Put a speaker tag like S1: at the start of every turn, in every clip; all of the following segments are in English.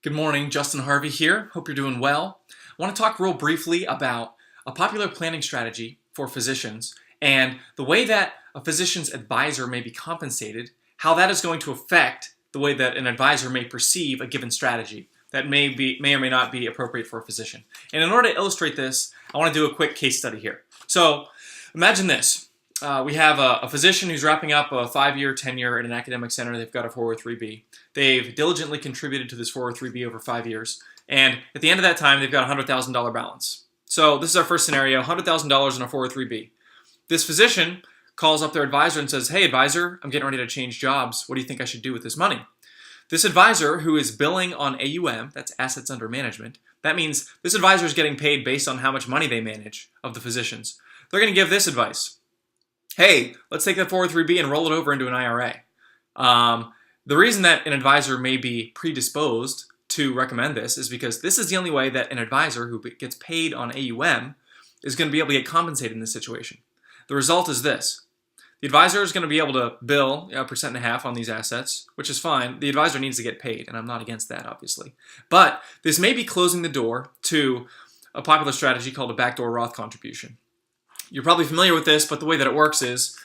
S1: Good morning, Justin Harvey here. Hope you're doing well. I want to talk real briefly about a popular planning strategy for physicians and the way that a physician's advisor may be compensated, how that is going to affect the way that an advisor may perceive a given strategy that may or may not be appropriate for a physician. And in order to illustrate this, I want to do a quick case study here. So imagine this. We have a physician who's wrapping up a 5-year tenure in an academic center. They've got a 403B. They've diligently contributed to this 403B over 5 years. And at the end of that time, they've got a $100,000 balance. So this is our first scenario, $100,000 in a 403B. This physician calls up their advisor and says, "Hey, advisor, I'm getting ready to change jobs. What do you think I should do with this money?" This advisor, who is billing on AUM, that's assets under management, that means this advisor is getting paid based on how much money they manage of the physicians. They're going to give this advice. Hey, let's take that 403B and roll it over into an IRA. The reason that an advisor may be predisposed to recommend this is because this is the only way that an advisor who gets paid on AUM is going to be able to get compensated in this situation. The result is this. The advisor is going to be able to bill 1.5% on these assets, which is fine. The advisor needs to get paid, and I'm not against that, obviously. But this may be closing the door to a popular strategy called a backdoor Roth contribution. You're probably familiar with this, but the way that it works is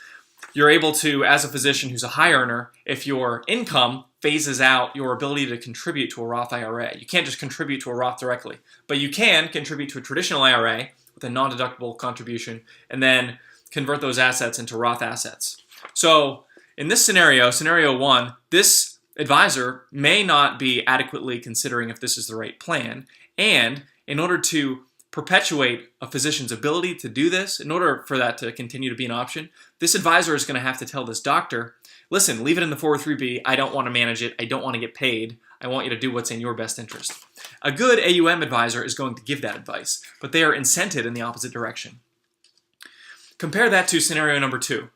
S1: you're able to, as a physician who's a high earner, if your income phases out your ability to contribute to a Roth IRA. You can't just contribute to a Roth directly, but you can contribute to a traditional IRA with a non-deductible contribution and then convert those assets into Roth assets. So in this scenario, scenario 1, this advisor may not be adequately considering if this is the right plan, and in order to perpetuate a physician's ability to do this, in order for that to continue to be an option, this advisor is going to have to tell this doctor, listen, leave it in the 403B, I don't want to manage it, I don't want to get paid, I want you to do what's in your best interest. A good AUM advisor is going to give that advice, but they are incented in the opposite direction. Compare that to scenario number 2.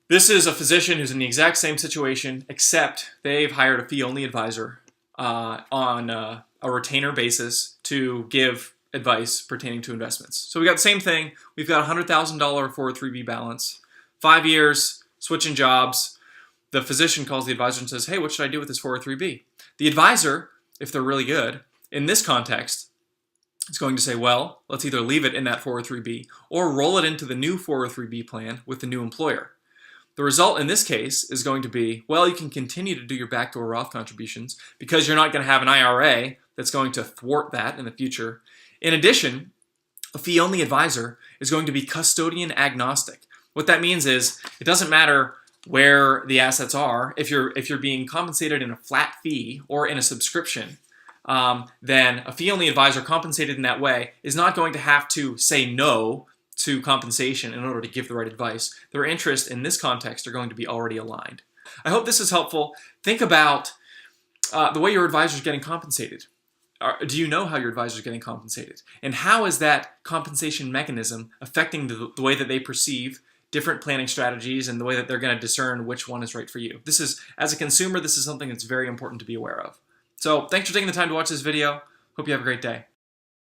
S1: This is a physician who's in the exact same situation, except they've hired a fee-only advisor on a retainer basis to give advice pertaining to investments. So we got the same thing. We've got a $100,000 403B balance, 5 years, switching jobs. The physician calls the advisor and says, hey, what should I do with this 403B? The advisor, if they're really good, in this context, is going to say, well, let's either leave it in that 403B or roll it into the new 403B plan with the new employer. The result in this case is going to be, well, you can continue to do your backdoor Roth contributions because you're not going to have an IRA that's going to thwart that in the future. In addition, a fee-only advisor is going to be custodian agnostic. What that means is it doesn't matter where the assets are. If you're being compensated in a flat fee or in a subscription, then a fee-only advisor compensated in that way is not going to have to say no to compensation in order to give the right advice. Their interests in this context are going to be already aligned. I hope this is helpful. Think about the way your advisor is getting compensated. Do you know how your advisor is getting compensated? And how is that compensation mechanism affecting the way that they perceive different planning strategies and the way that they're going to discern which one is right for you? This is, as a consumer, this is something that's very important to be aware of. So thanks for taking the time to watch this video. Hope you have a great day.